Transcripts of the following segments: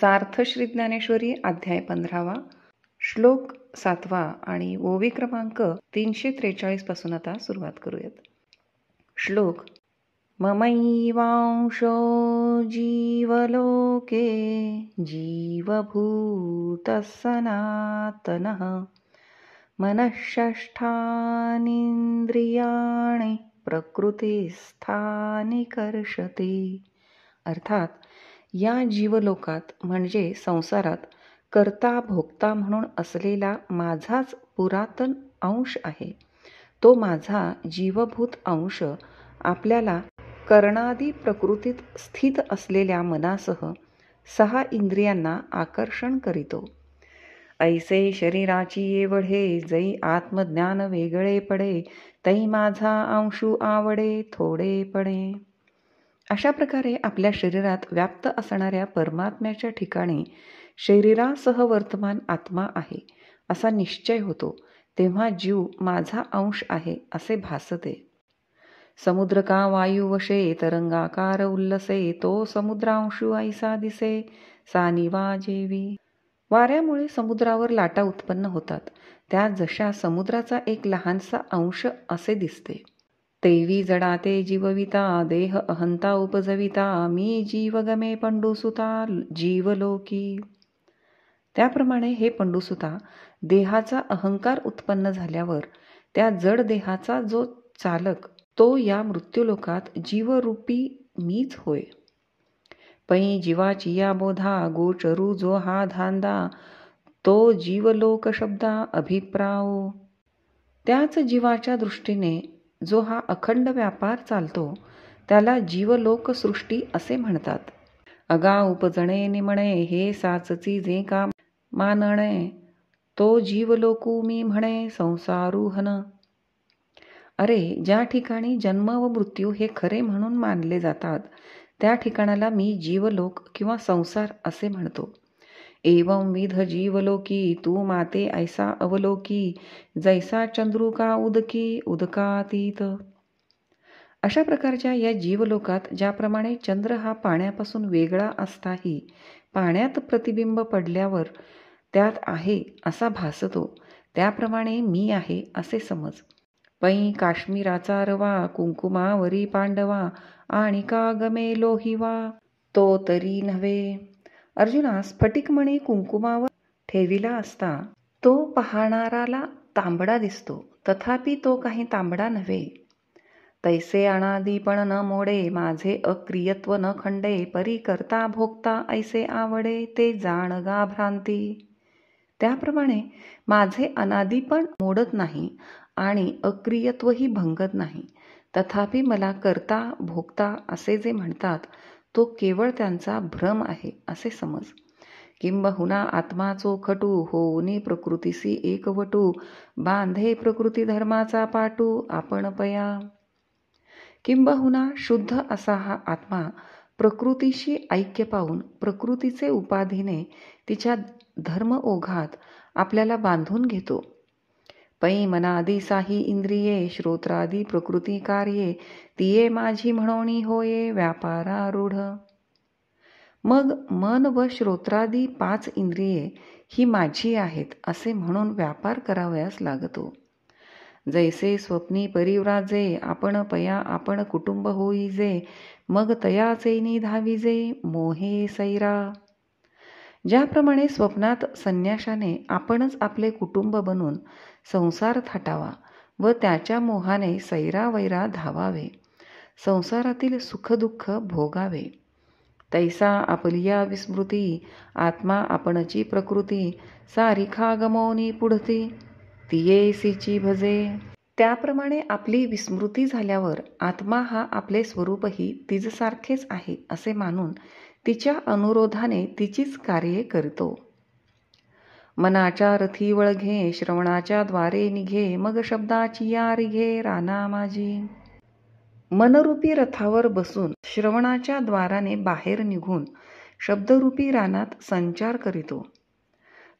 सार्थ श्री ज्ञानेश्वरी अध्याय 15 श्लोक 7 आणि ओवी क्रमांक 343 पासून आता सुरुवात करूयात. श्लोक. ममैवांशो जीवलोके जीवभूतः सनातनः मनःषष्ठानींद्रियाणि प्रकृतिस्थानि कर्षति. अर्थात या जीवलोकात म्हणजे संसारात कर्ता भोक्ता म्हणून असलेला माझाच पुरातन अंश आहे. तो माझा जीवभूत अंश आपल्याला कर्णादी प्रकृतीत स्थित असलेल्या मनासह 6 इंद्रियांना आकर्षण करीतो. ऐसे शरीराची एवढे जै आत्मज्ञान वेगळे पडे, तै माझा अंशू आवडे थोडेपणे. अशा प्रकारे आपल्या शरीरात व्याप्त असणाऱ्या परमात्म्याच्या ठिकाणी शरीरासह वर्तमान आत्मा आहे असा निश्चय होतो, तेव्हा जीव माझा अंश आहे असे भासते. समुद्र का वायुवशे तरंगाकार उल्लसे, तो समुद्रांशू ऐसा दिसे सानिवा जेवी. वाऱ्यामुळे समुद्रावर लाटा उत्पन्न होतात, त्या जशा समुद्राचा एक लहानसा अंश असे दिसते. तेवी जडाते जीवविता देह अहंता उपजविता, मी जीवगमे पंडुसुता जीवलोकी. त्याप्रमाणे हे पंडुसुता, देहाचा अहंकार उत्पन्न झाल्यावर त्या जड देहाचा जो चालक तो या मृत्यूलोकात जीवरूपी मीच होय. पै जीवाची या बोधा गोचरू जो हा धांदा, तो जीवलोक शब्दा अभिप्राओ. त्याच जीवाच्या दृष्टीने जो हा अखंड व्यापार चालतो त्याला जीवलोक सृष्टी असे म्हणतात. अगा उपजणे निमणे हे साचची जे का मानणे, तो जीवलोकू मी म्हणे संसारूहन. अरे, ज्या ठिकाणी जन्म व मृत्यू हे खरे म्हणून मानले जातात त्या ठिकाणाला मी जीवलोक किंवा संसार असे म्हणतो. एवं विध जीवलोकी तू माते ऐसा अवलोकी, जैसा चंद्रुका उदकी उदकातीत. अशा प्रकारच्या या जीवलोकात ज्याप्रमाणे चंद्र हा पाण्यापासून वेगळा असताही पाण्यात प्रतिबिंब पडल्यावर त्यात आहे असा भासतो, त्याप्रमाणे मी आहे असे समज. पै काश्मीराचा रवा कुंकुमावरी पांडवा, आणि का गमे लोहिवा तो तरी नव्हे. अर्जुना, स्फटिकमणी कुंकुमावर ठेविला असता तो पाहणाराला तांबडा दिसतो, तथापि तो काही तांबडा नव्हे. तैसे अनादीपण न मोडे, माझे अक्रियत्व न खंडे, परी करता भोक्ता ऐसे आवडे ते जाणगा भ्रांती. त्याप्रमाणे माझे अनादीपण मोडत नाही आणि अक्रियत्वही भंगत नाही, तथापि मला करता भोक्ता असे जे म्हणतात तो केवळ त्यांचा भ्रम आहे असे समज. किंबहुना आत्मा चोखटू होऊनी प्रकृतीसी एकवटू, बांधे प्रकृती धर्माचा पाटू आपण पया. किंबहुना शुद्ध असा हा आत्मा प्रकृतीशी ऐक्य पाहून प्रकृतीचे उपाधीने तिच्या धर्म ओघात आपल्याला बांधून घेतो. पै मनादी साही इंद्रिये श्रोत्रादी प्रकृती कार्ये, तिये माझी म्हणोनी होये व्यापारारूढ. मग मन व श्रोत्रादी 5 इंद्रिये ही माझी आहेत असे म्हणून व्यापार करावयास लागतो. जैसे स्वप्नी परिव्राजे आपण पया आपण कुटुंब होईजे, मग तयाचेनी धाविजे मोहे सैरा. ज्याप्रमाणे स्वप्नात संन्याशाने आपणच आपले कुटुंब बनून संसार थाटावा व त्याच्या मोहाने सैरावैरा धावावे, संसारातील सुखदुःख भोगावे, तैसा आपलिया विस्मृती आत्मा आपणची प्रकृती, सारिखा गमोनी पुढती तियेसीची भजे. त्याप्रमाणे आपली विस्मृती झाल्यावर आत्मा हा आपले स्वरूपही तिजसारखेच आहे असे मानून तिच्या अनुरोधाने तिचीच कार्ये करतो. मनाच्या रथी वळघे श्रवणाच्या द्वारे निघे, मग शब्दाची या रिघे राना माझी. मनरूपी रथावर बसून श्रवणाच्या द्वाराने बाहेर निघून शब्दरूपी रानात संचार करीतो.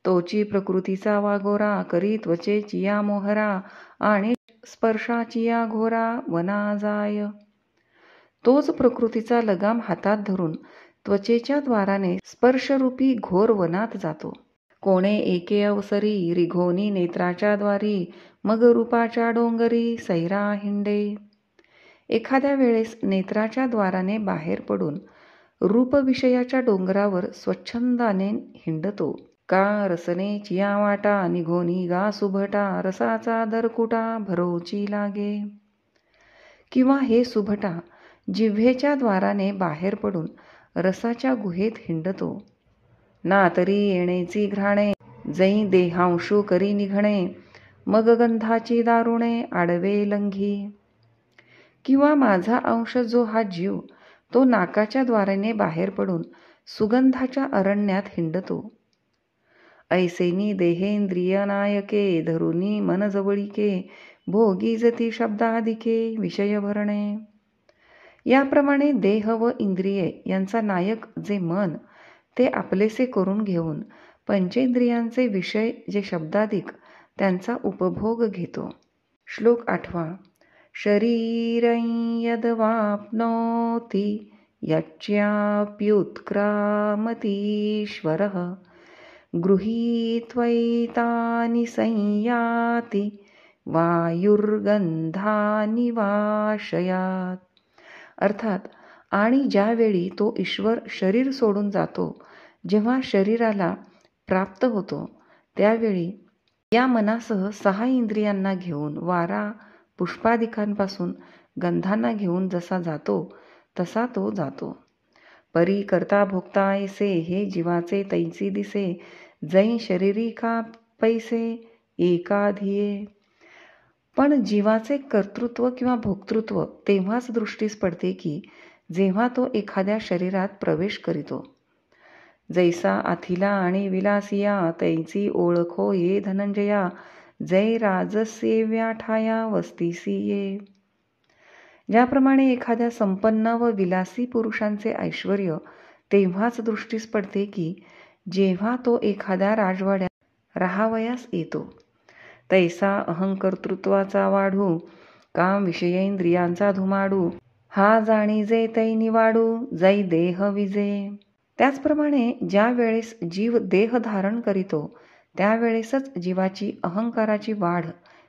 तोची प्रकृतीचा वागोरा करी त्वचेचिया मोहरा, आणि स्पर्शाचिया घोरा वना जाय. तोच प्रकृतीचा लगाम हातात धरून त्वचेच्या द्वाराने स्पर्शरूपी घोर वनात जातो. कोणे एके अवसरी रिघोनी नेत्राच्या द्वारी, मग रूपाच्या डोंगरी सैरा हिंडे. एखाद्या वेळेस नेत्राच्या द्वाराने बाहेर पडून रूपविषयाच्या डोंगरावर स्वच्छंदाने हिंडतो. का रसने चिया वाटा, निघोनी गा सुभटा, रसाचा दरकुटा भरोची लागे. किंवा हे सुभटा जिव्हेच्या द्वाराने बाहेर पडून रसाच्या गुहेत हिंडतो. ना तरी येणेची घ्राणे, जै देहांशू करी निघणे, मग गंधाची दारुणे आडवे लंघी. किंवा माझा अंश जो हा जीव, तो नाकाच्या द्वाराने बाहेर पडून सुगंधाच्या अरण्यात हिंडतो. ऐसेनी देहेंद्रिय नायके, धरुनी मन जवळीके, भोगी जती शब्दाधिके विषय भरणे. याप्रमाणे देह व इंद्रिये यांचा नायक जे मन, ते आपलेसे करून घेऊन पंचेंद्रियांचे विषय जे शब्दाधिक त्यांचा उपभोग घेतो. श्लोक 8. शरीरं यद्वाप्नोति यच्चाप्युत्क्रामतीश्वरः, गृहीत्वैतानि संयाति वायुर्गंधानि वाशयात. अर्थात आणि ज्यावेळी तो ईश्वर शरीर सोडून जातो, जेव्हा शरीराला प्राप्त होतो, त्यावेळी या मनासह 6 इंद्रियांना घेऊन वारा पुष्पादिकांपासून गंधांना घेऊन जसा जातो तसा तो जातो. परी करता भोगता ऐसे, हे जीवाचे तैसी दिसे, जै शरीरी का पैसे एका धिये. पण जीवाचे कर्तृत्व किंवा भोक्तृत्व तेव्हाच दृष्टीस पडते की जेव्हा तो एखाद्या शरीरात प्रवेश करीतो. जैसा आथिला आणि विलासिया, तैची ओळखो ये धनंजया, जै राजसेव्या ठाया वस्तीसी ये. ज्याप्रमाणे एखाद्या संपन्न व विलासी पुरुषांचे ऐश्वर्य तेव्हाच दृष्टीस पडते की जेव्हा तो एखाद्या राजवाड्यात राहावयास येतो. तैसा अहंकर्तृत्वाचा वाढू, काम विषयेंद्रियांचा धुमाडू, हा जाणीजे तै निवाडू, जै देह विजे. त्याचप्रमाणे ज्या वेळेस जीव देह धारण करीतो, त्यावेळेसच जीवाची अहंकाराची वाढ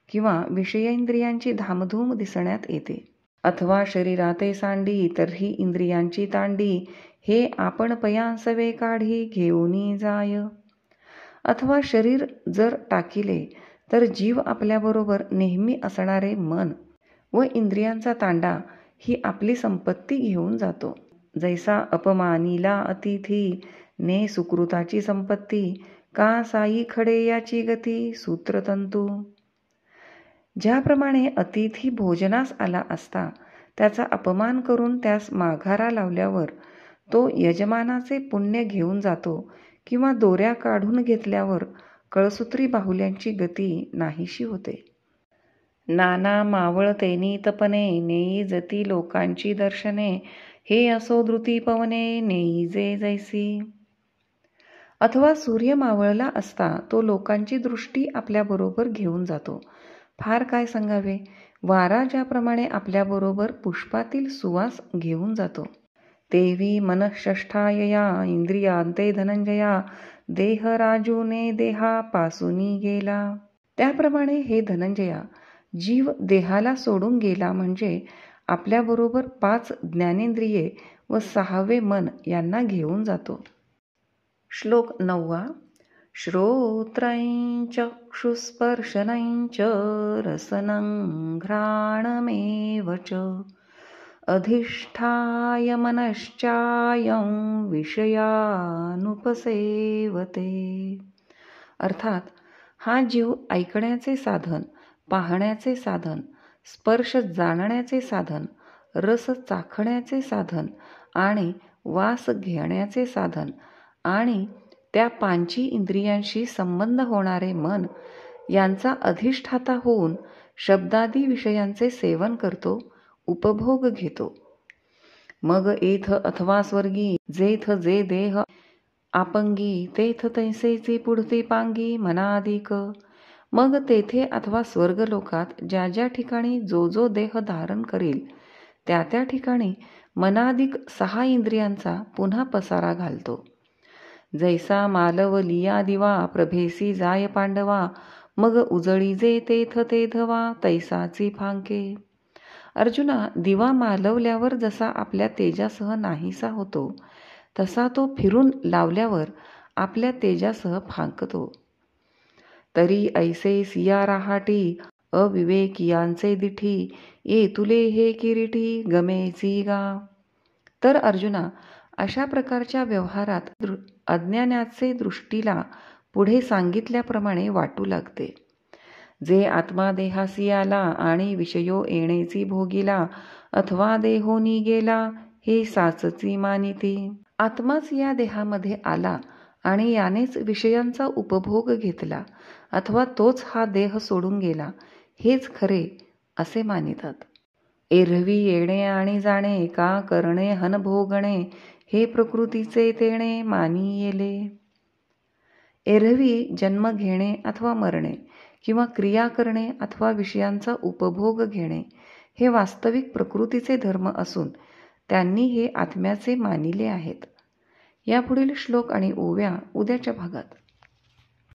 किंवा विषयेंद्रियांची धामधूम दिसण्यात येते. अथवा शरीराते सांडी, तर्ही इंद्रियांची तांडी, हे आपण पयांसवे काढी घेऊनी जाय. अथवा शरीर जर टाकिले तर जीव आपल्याबरोबर नेहमी असणारे मन व इंद्रियांचा तांडा ही आपली संपत्ती घेऊन जातो. जैसा अपमानीला अतिथी, ने सुकृताची संपत्ती, का साई खडे याची गती सूत्रतंतू. ज्याप्रमाणे अतिथी भोजनास आला असता त्याचा अपमान करून त्यास माघारा लावल्यावर तो यजमानाचे पुण्य घेऊन जातो, किंवा दोऱ्या काढून घेतल्यावर कळसूत्री बाहुल्यांची गती नाहीशी होते. नाना मावळतेनी तपने, नेई जती लोकांची दर्शने, हे असो धृती पवने नेई जे जैसी. अथवा सूर्य मावळला असता तो लोकांची दृष्टी आपल्याबरोबर घेऊन जातो. फार काय सांगावे, वारा ज्याप्रमाणे आपल्याबरोबर पुष्पातील सुवास घेऊन जातो. तेवी मनःषष्ठायया इंद्रियांते धनंजया, देह राजूने देहा पासूनी गेला. त्याप्रमाणे हे धनंजया, जीव देहाला सोडून गेला म्हणजे आपल्याबरोबर 5 ज्ञानेंद्रिये व 6वे मन यांना घेऊन जातो. श्लोक 9. श्रोत्रं चक्षुस्पर्शनं च रसनं घ्राणमेव च, अधिष्ठाय मनश्चायं विषयानुपसेवते. अर्थात हा जीव ऐकण्याचे साधन, पाहण्याचे साधन, स्पर्श जाणण्याचे साधन, रस चाखण्याचे साधन आणि वास घेण्याचे साधन आणि त्या 5 इंद्रियांशी संबंध होणारे मन यांचा अधिष्ठाता होऊन शब्दादी विषयांचे सेवन करतो, उपभोग घेतो. मग एथ अथवा स्वर्गी, जेथ जे देह आपंगी, तेथ तैसेची पुढती पांगी मनाधिक. मग तेथे अथवा स्वर्गलोकात ज्या ज्या ठिकाणी जो जो देह धारण करील त्या त्या ठिकाणी मनाधिक 6 इंद्रियांचा पुन्हा पसारा घालतो. जैसा मालव लिया दिवा प्रभेसी जाय पांडवा, मग उजळी जे तेथ तेधवा तैसाची फांके. अर्जुना, दिवा मालवल्यावर जसा आपल्या तेजासह नाहीसा होतो, तसा तो फिरून लावल्यावर आपल्या तेजासह फांकतो. तरी ऐसे सिया राहाटी अविवेकियांचे दिठी, ये तुले हे किरीटी गमेची गा. तर अर्जुना, अशा प्रकारच्या व्यवहारात अज्ञानाचे दृष्टीला पुढे सांगितल्याप्रमाणे वाटू लागते. जे आत्मा देहासी आला आणि विषयो येणेची भोगिला, अथवा देहोनी गेला हे साचची मानिती. आत्माच या देहामध्ये आला आणि यानेच विषयांचा उपभोग घेतला, अथवा तोच हा देह सोडून गेला हेच खरे असे मानितात. एरवी येणे आणि जाणे का करणे हन भोगणे, हे प्रकृतीचे तेणे मानी येले. एरवी जन्म घेणे अथवा मरणे किंवा क्रिया करणे अथवा विषयांचा उपभोग घेणे हे वास्तविक प्रकृतीचे धर्म असून त्यांनी हे आत्म्याचे मानिले आहेत. यापुढील श्लोक आणि ओव्या उद्याच्या भागात.